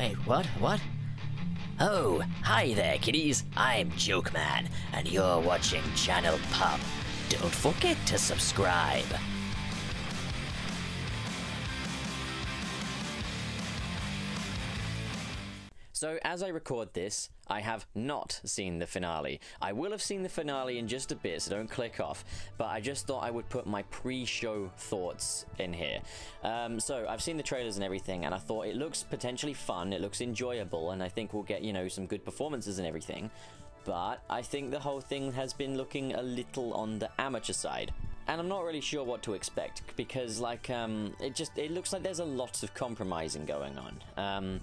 Wait, what? What? Oh, hi there, kiddies. I'm Joke Man, and you're watching Channel Pop. Don't forget to subscribe. So, as I record this, I have not seen the finale. I will have seen the finale in just a bit, so don't click off, but I just thought I would put my pre-show thoughts in here. So, I've seen the trailers and everything, and I thought it looks potentially fun, it looks enjoyable, and I think we'll get, some good performances and everything. But I think the whole thing has been looking a little on the amateur side. And I'm not really sure what to expect, because, it looks like there's a lot of compromising going on.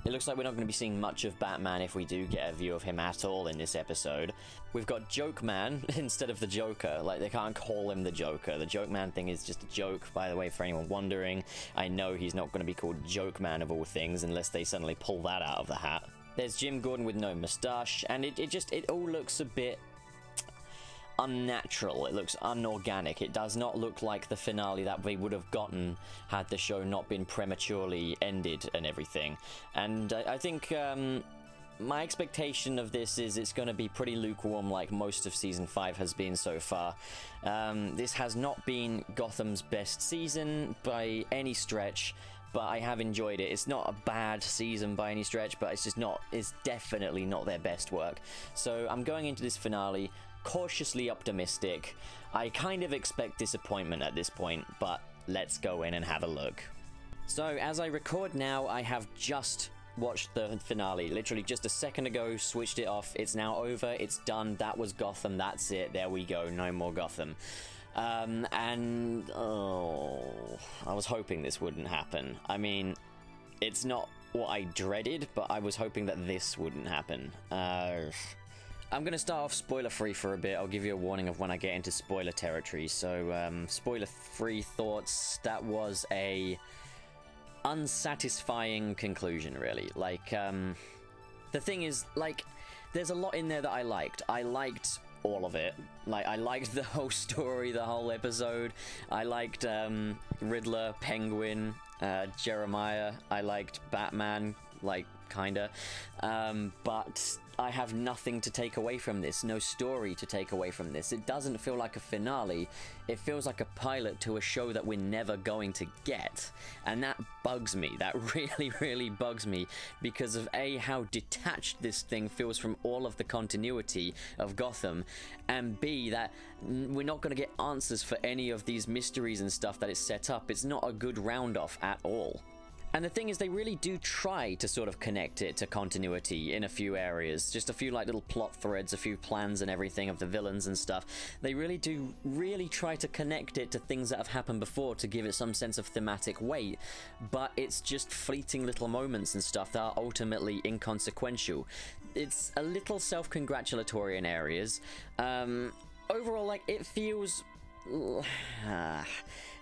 It looks like we're not going to be seeing much of Batman if we do get a view of him at all in this episode. We've got Joke Man instead of the Joker. Like, they can't call him the Joker. The Joke Man thing is just a joke, by the way, for anyone wondering. I know he's not going to be called Joke Man of all things unless they suddenly pull that out of the hat. There's Jim Gordon with no moustache, and it all looks a bit unnatural. It looks unorganic. It does not look like the finale that we would have gotten had the show not been prematurely ended and everything. And I think my expectation of this is it's going to be pretty lukewarm, like most of Season 5 has been so far. This has not been Gotham's best season by any stretch, but I have enjoyed it. It's not a bad season by any stretch, but it's definitely not their best work. So I'm going into this finale cautiously optimistic. I kind of expect disappointment at this point, but let's go in and have a look. So, as I record now, I have just watched the finale. Literally just a second ago, switched it off. It's now over. It's done. That was Gotham. That's it. There we go. No more Gotham. I was hoping this wouldn't happen. I mean, it's not what I dreaded, but I was hoping that this wouldn't happen. I'm going to start off spoiler-free for a bit. I'll give you a warning of when I get into spoiler territory. So, spoiler-free thoughts. That was a unsatisfying conclusion, really. The thing is, there's a lot in there that I liked. I liked all of it. I liked the whole story, the whole episode. I liked Riddler, Penguin, Jeremiah. I liked Batman, kinda. But I have nothing to take away from this, no story to take away from this. It doesn't feel like a finale, it feels like a pilot to a show that we're never going to get. And that bugs me, that really, really bugs me, because of A, how detached this thing feels from all of the continuity of Gotham, and B, that we're not going to get answers for any of these mysteries and stuff that is set up. It's not a good round-off at all. And the thing is, they really do try to sort of connect it to continuity in a few areas. Just a few, little plot threads, a few plans and everything of the villains and stuff. They really do try to connect it to things that have happened before to give it some sense of thematic weight. But it's just fleeting little moments and stuff that are ultimately inconsequential. It's a little self-congratulatory in areas. Overall, it feels...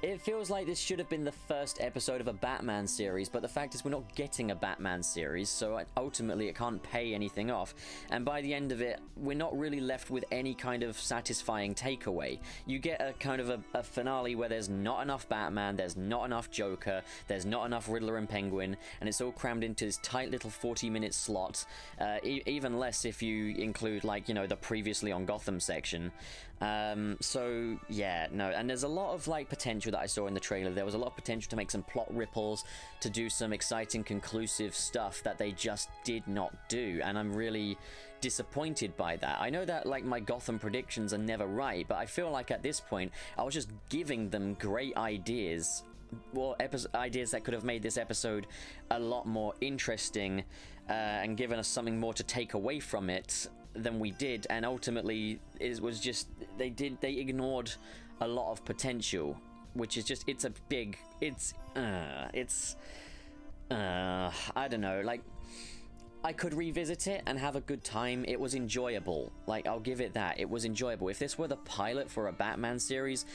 It feels like this should have been the first episode of a Batman series, but the fact is we're not getting a Batman series, so ultimately it can't pay anything off. And by the end of it, we're not really left with any kind of satisfying takeaway. You get a kind of a finale where there's not enough Batman, there's not enough Joker, there's not enough Riddler and Penguin, and it's all crammed into this tight little 40-minute slot. Even less if you include, the previously on Gotham section. So, yeah, no, and there's a lot of, potential that I saw in the trailer. There was a lot of potential to make some plot ripples, to do some exciting, conclusive stuff that they just did not do, and I'm really disappointed by that. I know that, my Gotham predictions are never right, but I feel like at this point, I was just giving them great ideas, ideas that could have made this episode a lot more interesting, and given us something more to take away from it than we did, and ultimately it was just they ignored a lot of potential, which is just I don't know, I could revisit it and have a good time. It was enjoyable. I'll give it that. It was enjoyable. If this were the pilot for a Batman series,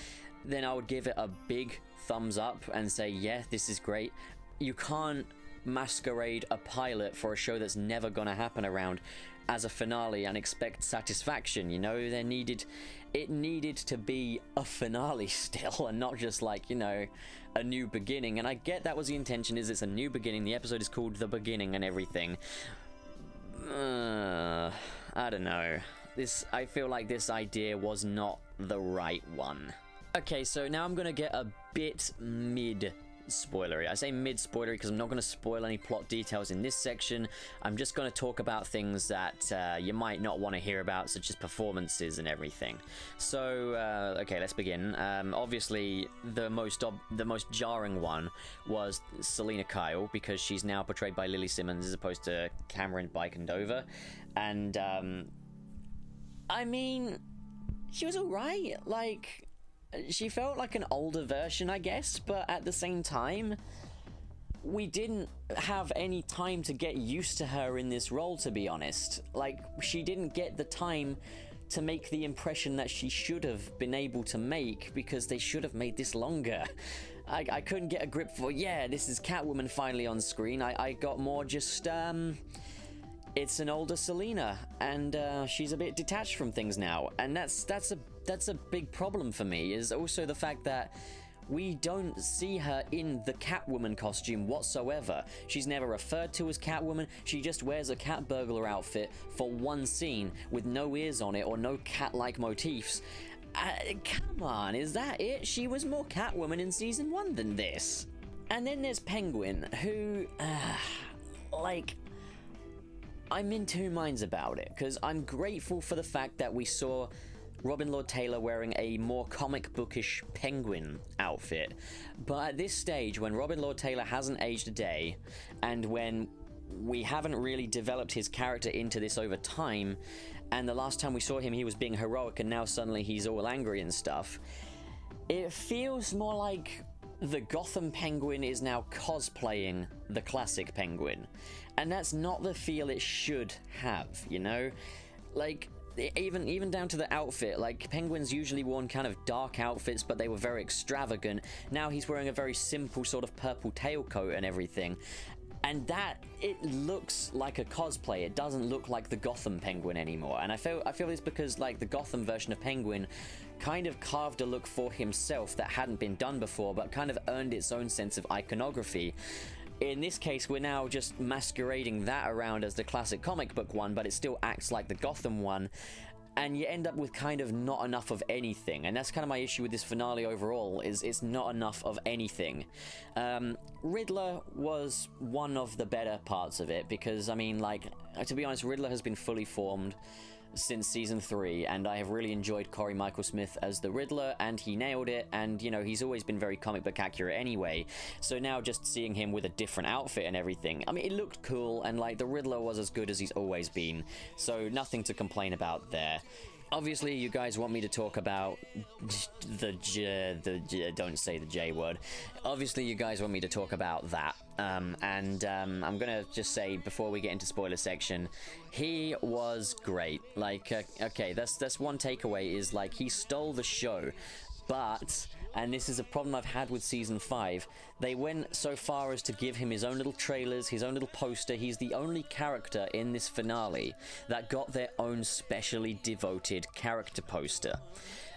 then I would give it a big thumbs up and say, yeah, this is great. You can't masquerade a pilot for a show that's never gonna happen around as a finale and expect satisfaction. There needed it needed to be a finale still, and not just like, you know, a new beginning. And I get that was the intention, is it's a new beginning. The episode is called The Beginning and everything. I don't know. I feel like this idea was not the right one. Okay, so now I'm gonna get a bit mid-spoilery. I say mid-spoilery because I'm not going to spoil any plot details in this section. I'm just going to talk about things that you might not want to hear about, such as performances and everything. So, okay, let's begin. Obviously, the most jarring one was Selena Kyle, because she's now portrayed by Lily Simmons as opposed to Cameron Bikendova. And, I mean, she was alright. Like, she felt like an older version, I guess, but at the same time, we didn't have any time to get used to her in this role, to be honest. Like, she didn't get the time to make the impression that she should have been able to make, because they should have made this longer. I couldn't get a grip for, yeah, this is Catwoman finally on screen. I got more just, it's an older Selena, and she's a bit detached from things now, and that's a big problem for me, is also the fact that we don't see her in the Catwoman costume whatsoever. She's never referred to as Catwoman. She just wears a cat burglar outfit for one scene with no ears on it or no cat-like motifs. Come on, is that it? She was more Catwoman in season 1 than this. And then there's Penguin, who, like, I'm in two minds about it, because I'm grateful for the fact that we saw Robin Lord Taylor wearing a more comic bookish Penguin outfit. But at this stage, when Robin Lord Taylor hasn't aged a day, and when we haven't really developed his character into this over time, and the last time we saw him he was being heroic, and now suddenly he's all angry and stuff, it feels more like the Gotham Penguin is now cosplaying the classic Penguin. And that's not the feel it should have, you know? Like, even down to the outfit, like, Penguin's usually worn kind of dark outfits, but they were very extravagant. Now he's wearing a very simple sort of purple tailcoat and everything. And that, it looks like a cosplay. It doesn't look like the Gotham Penguin anymore. And I feel it's because, like, the Gotham version of Penguin kind of carved a look for himself that hadn't been done before, but kind of earned its own sense of iconography. In this case, we're now just masquerading that around as the classic comic book one, but it still acts like the Gotham one, and you end up with kind of not enough of anything. And that's kind of my issue with this finale overall, is it's not enough of anything. Riddler was one of the better parts of it, because, I mean, like, to be honest, Riddler has been fully formed since season 3, and I have really enjoyed Corey Michael Smith as the Riddler, and he nailed it. And, you know, he's always been very comic book accurate anyway, so now just seeing him with a different outfit and everything, I mean, it looked cool, and, like, the Riddler was as good as he's always been, so nothing to complain about there. Obviously, you guys want me to talk about don't say the J word. Obviously, you guys want me to talk about that. I'm gonna just say, before we get into spoiler section, he was great. Like, okay, that's one takeaway, is, like, he stole the show. But, and this is a problem I've had with Season 5, they went so far as to give him his own little trailers, his own little poster. He's the only character in this finale that got their own specially devoted character poster.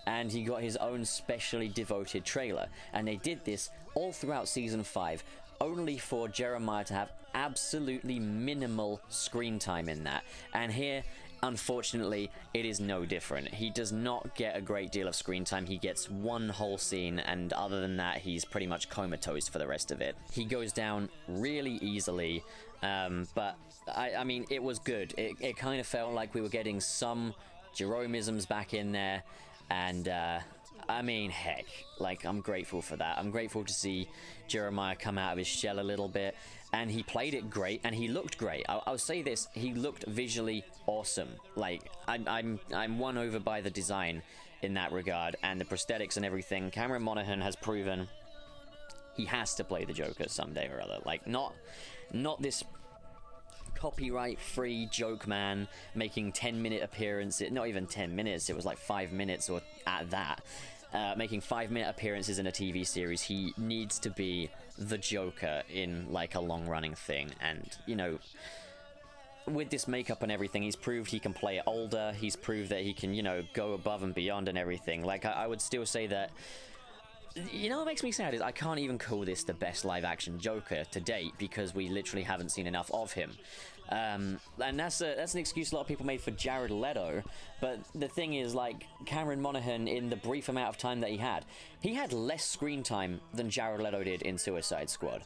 And he got his own specially devoted trailer. And they did this all throughout Season 5, only for Jeremiah to have absolutely minimal screen time in that. And here, unfortunately, it is no different. He does not get a great deal of screen time. He gets one whole scene, and other than that, he's pretty much comatose for the rest of it. He goes down really easily, but I mean, it was good. It kind of felt like we were getting some Jeromeisms back in there, and I mean, heck, like, I'm grateful for that. I'm grateful to see Jeremiah come out of his shell a little bit, and he played it great, and he looked great. I'll say this, he looked visually awesome. Like, I'm won over by the design in that regard, and the prosthetics and everything. Cameron Monaghan has proven he has to play the Joker someday or other. Like, not this copyright-free joke man making 10-minute appearances. Not even 10 minutes, it was like 5 minutes or at that. Making 5-minute appearances in a TV series. He needs to be the Joker in, like, a long-running thing. And, you know, with this makeup and everything, he's proved he can play it older. He's proved that he can, you know, go above and beyond and everything. Like, I would still say that, you know what makes me sad is I can't even call this the best live-action Joker to date because we literally haven't seen enough of him. And that's an excuse a lot of people made for Jared Leto, but the thing is, like, Cameron Monaghan, in the brief amount of time that he had less screen time than Jared Leto did in Suicide Squad.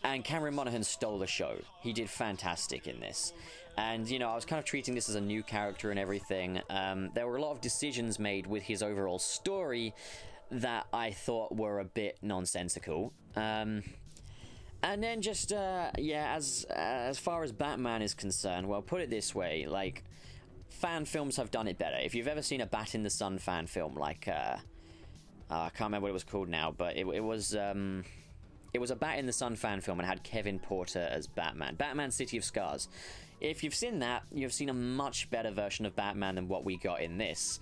And Cameron Monaghan stole the show. He did fantastic in this. And, you know, I was kind of treating this as a new character and everything. There were a lot of decisions made with his overall story that I thought were a bit nonsensical. And then just, yeah, as far as Batman is concerned, well, put it this way, like, fan films have done it better. If you've ever seen a Bat in the Sun fan film, like, I can't remember what it was called now, but it was a Bat in the Sun fan film and had Kevin Porter as Batman. Batman City of Scars. If you've seen that, you've seen a much better version of Batman than what we got in this,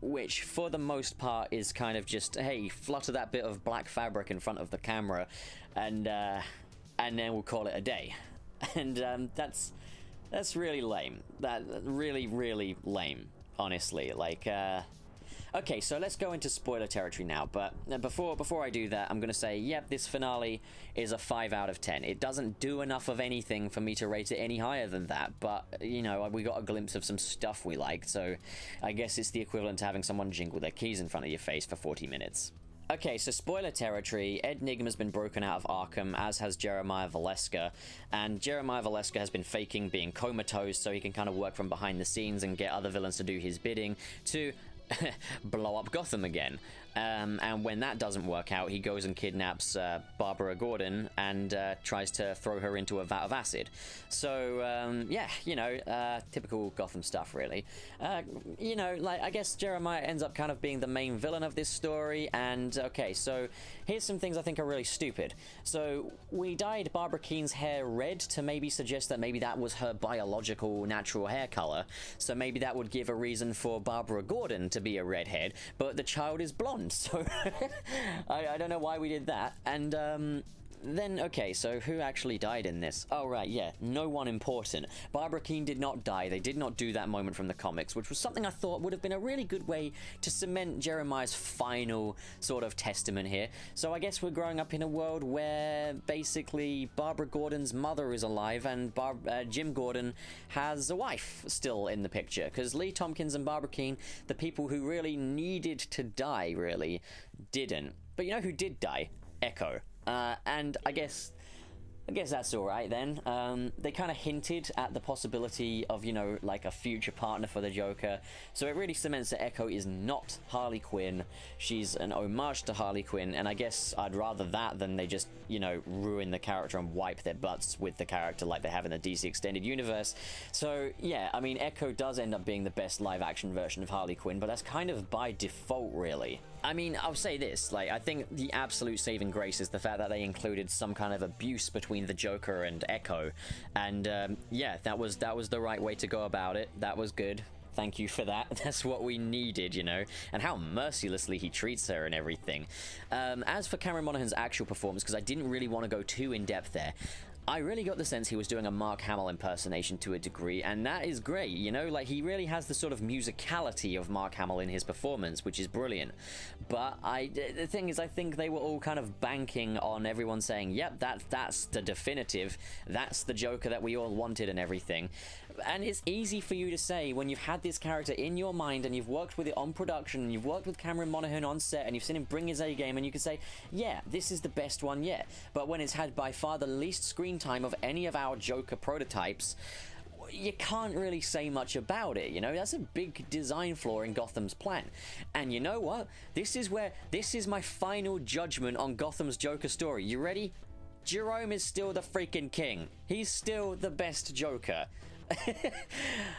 which for the most part is kind of just, hey, flutter that bit of black fabric in front of the camera, and then we'll call it a day. And that's really lame. That really, really lame, honestly. Like, okay, so let's go into spoiler territory now, but before I do that, I'm going to say, yep, this finale is a 5 out of 10. It doesn't do enough of anything for me to rate it any higher than that, but, you know, we got a glimpse of some stuff we liked, so I guess it's the equivalent to having someone jingle their keys in front of your face for 40 minutes. Okay, so spoiler territory, Ed Nygma's been broken out of Arkham, as has Jeremiah Valeska, and Jeremiah Valeska has been faking being comatose so he can kind of work from behind the scenes and get other villains to do his bidding to blow up Gotham again. And when that doesn't work out, he goes and kidnaps Barbara Gordon and tries to throw her into a vat of acid. So, yeah, you know, typical Gotham stuff, really. You know, like, I guess Jeremiah ends up kind of being the main villain of this story, and, okay, so here's some things I think are really stupid. So, we dyed Barbara Keane's hair red to maybe suggest that maybe that was her biological, natural hair color, so maybe that would give a reason for Barbara Gordon to be a redhead, but the child is blonde, so I don't know why we did that. And then, okay, so who actually died in this? Oh, right, yeah, no one important. Barbara Keane did not die. They did not do that moment from the comics, which was something I thought would have been a really good way to cement Jeremiah's final sort of testament here. So I guess we're growing up in a world where basically Barbara Gordon's mother is alive and Jim Gordon has a wife still in the picture, because Lee Tompkins and Barbara Keane, the people who really needed to die, really, didn't. But you know who did die? Echo. And I guess that's alright then. They kind of hinted at the possibility of, you know, like a future partner for the Joker. So it really cements that Echo is not Harley Quinn. She's an homage to Harley Quinn, and I guess I'd rather that than they just, you know, ruin the character and wipe their butts with the character like they have in the DC Extended Universe. So, yeah, I mean, Echo does end up being the best live-action version of Harley Quinn, but that's kind of by default, really. I mean, I'll say this, like, I think the absolute saving grace is the fact that they included some kind of abuse between the Joker and Echo, and, yeah, that was the right way to go about it. That was good. Thank you for that. That's what we needed, you know, and how mercilessly he treats her and everything. As for Cameron Monaghan's actual performance, because I didn't really want to go too in-depth there, I really got the sense he was doing a Mark Hamill impersonation to a degree, and that is great, you know, like, he really has the sort of musicality of Mark Hamill in his performance, which is brilliant. But the thing is, I think they were all kind of banking on everyone saying, yep, that's the definitive, that's the Joker that we all wanted and everything. And it's easy for you to say when you've had this character in your mind and you've worked with it on production, and you've worked with Cameron Monaghan on set, and you've seen him bring his A game, and you can say, yeah, this is the best one yet. But when it's had by far the least screen time of any of our Joker prototypes, you can't really say much about it, you know? That's a big design flaw in Gotham's plan. And you know what? This is my final judgment on Gotham's Joker story. You ready? Jerome is still the freaking king. He's still the best Joker.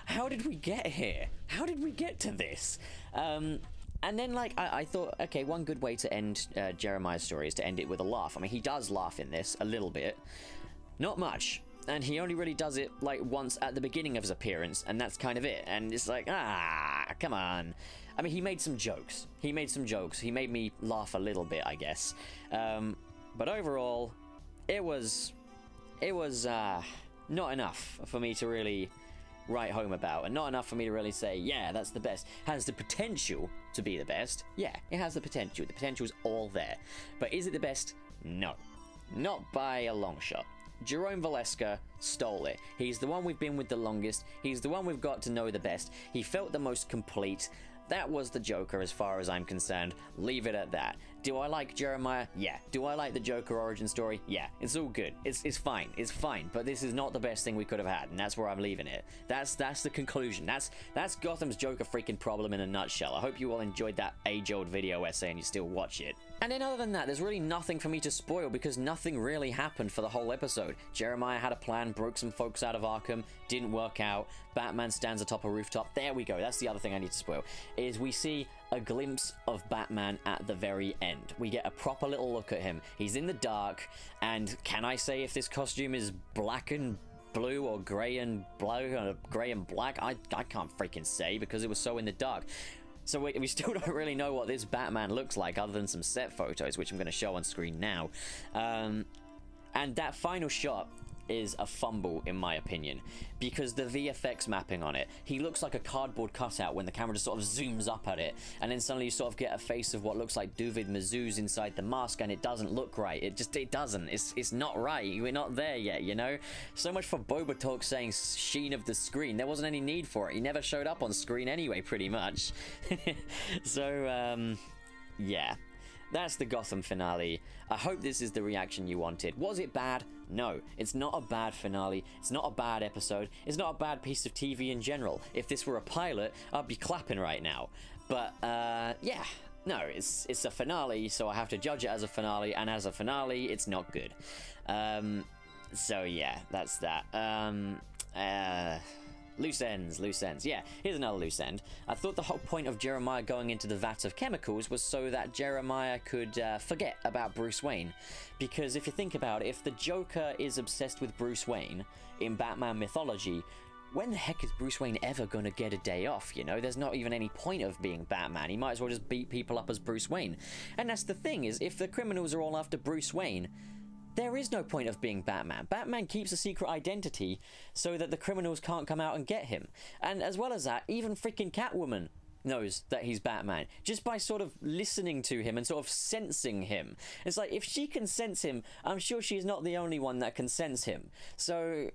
How did we get here? How did we get to this? And then, like, I thought, okay, one good way to end Jeremiah's story is to end it with a laugh. I mean, he does laugh in this, a little bit. Not much. And he only really does it, like, once at the beginning of his appearance, and that's kind of it. And it's like, come on. I mean, he made some jokes. He made me laugh a little bit, I guess. But overall, it was not enough for me to really write home about, and not enough for me to really say, yeah, that's the best. Has the potential to be the best? Yeah, it has the potential. The potential's all there. But is it the best? No. Not by a long shot. Jerome Valeska stole it. He's the one we've been with the longest. He's the one we've got to know the best. He felt the most complete. That was the Joker as far as I'm concerned. Leave it at that. Do I like Jeremiah? Yeah. Do I like the Joker origin story? Yeah. It's all good. It's fine. It's fine. But this is not the best thing we could have had, and that's where I'm leaving it. That's the conclusion. That's Gotham's Joker freaking problem in a nutshell. I hope you all enjoyed that age-old video essay and you still watch it. And then other than that, there's really nothing for me to spoil because nothing really happened for the whole episode. Jeremiah had a plan, broke some folks out of Arkham, didn't work out. Batman stands atop a rooftop. There we go. That's the other thing I need to spoil, is we see a glimpse of Batman at the very end. We get a proper little look at him. He's in the dark, and can I say if this costume is black and blue or gray and blue or gray and black? I can't freaking say because it was so in the dark. So we still don't really know what this Batman looks like other than some set photos, which I'm going to show on screen now. And that final shot is a fumble, in my opinion, because the VFX mapping on it, he looks like a cardboard cutout when the camera just sort of zooms up at it, and then suddenly you sort of get a face of what looks like David Mazouz inside the mask, and it doesn't look right. It doesn't. It's not right. We're not there yet, you know? So much for Boba Talk saying sheen of the screen. There wasn't any need for it. He never showed up on screen anyway, pretty much. So, yeah. That's the Gotham finale. I hope this is the reaction you wanted. Was it bad? No. It's not a bad finale. It's not a bad episode. It's not a bad piece of TV in general. If this were a pilot, I'd be clapping right now. But, yeah. No, it's a finale, so I have to judge it as a finale, and as a finale, it's not good. So, yeah, that's that. Loose ends. Yeah, here's another loose end. I thought the whole point of Jeremiah going into the vat of chemicals was so that Jeremiah could forget about Bruce Wayne. Because if you think about it, if the Joker is obsessed with Bruce Wayne in Batman mythology, when the heck is Bruce Wayne ever gonna get a day off, you know? There's not even any point of being Batman. He might as well just beat people up as Bruce Wayne. And that's the thing, is if the criminals are all after Bruce Wayne, there is no point of being Batman. Batman keeps a secret identity so that the criminals can't come out and get him. And as well as that, even freaking Catwoman knows that he's Batman just by sort of listening to him and sort of sensing him. It's like, if she can sense him, I'm sure she's not the only one that can sense him. So,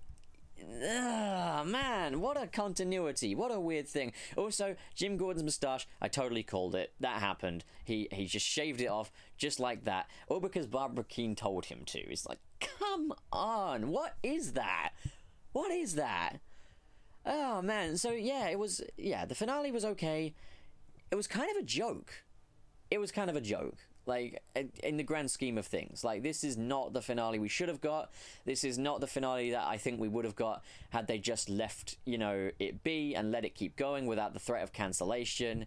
man, what a continuity. What a weird thing. Also, Jim Gordon's moustache, I totally called it. That happened. He just shaved it off just like that. All because Barbara Keene told him to. It's like, come on. What is that? What is that? Oh, man. So, yeah, the finale was okay. It was kind of a joke. Like, in the grand scheme of things. Like, this is not the finale we should have got. This is not the finale that I think we would have got had they just left, you know, it be and let it keep going without the threat of cancellation.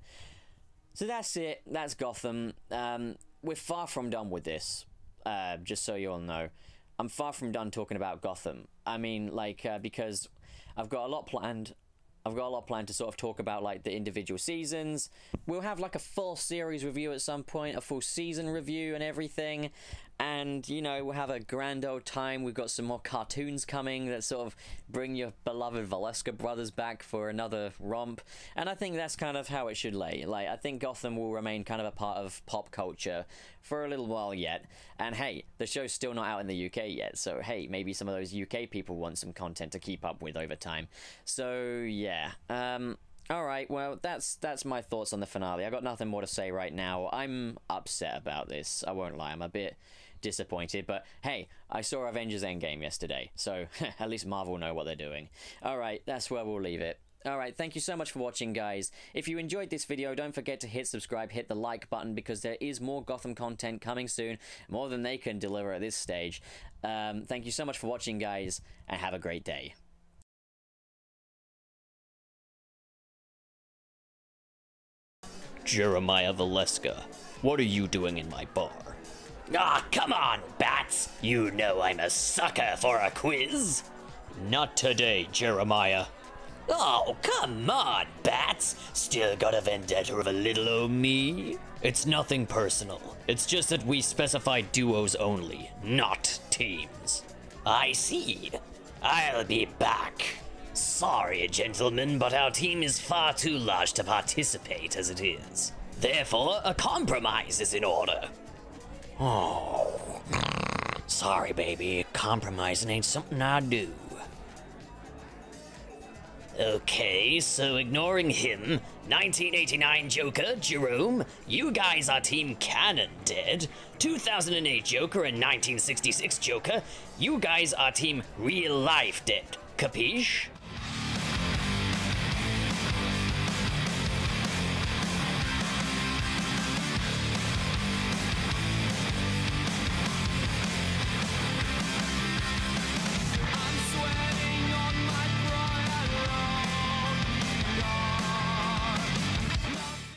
So that's it. That's Gotham. We're far from done with this. Just so you all know. I'm far from done talking about Gotham. I mean, like, because I've got a lot planned. I've got a lot planned to sort of talk about, like, the individual seasons. We'll have, like, a full series review at some point, a full season review and everything. And, you know, we'll have a grand old time. We've got some more cartoons coming that sort of bring your beloved Valeska brothers back for another romp. And I think that's kind of how it should lay. Like, I think Gotham will remain kind of a part of pop culture for a little while yet. And, hey, the show's still not out in the UK yet. So, hey, maybe some of those UK people want some content to keep up with over time. So, yeah. Alright, well, that's my thoughts on the finale. I got nothing more to say right now. I'm upset about this. I won't lie. I'm a bit disappointed, but hey, I saw Avengers Endgame yesterday, so at least Marvel know what they're doing. Alright, that's where we'll leave it. Alright, thank you so much for watching, guys. If you enjoyed this video, don't forget to hit subscribe, hit the like button, because there is more Gotham content coming soon, more than they can deliver at this stage. Thank you so much for watching, guys, and have a great day. Jeremiah Valeska, what are you doing in my bar? Ah, come on, Bats! You know I'm a sucker for a quiz! Not today, Jeremiah. Oh, come on, Bats! Still got a vendetta of a little old me? It's nothing personal. It's just that we specify duos only, not teams. I see. I'll be back. Sorry, gentlemen, but our team is far too large to participate as it is. Therefore, a compromise is in order. Oh. Sorry, baby. Compromising ain't something I do. Okay, so ignoring him, 1989 Joker, Jerome, you guys are Team Canon dead. 2008 Joker and 1966 Joker, you guys are Team Real Life dead. Capiche?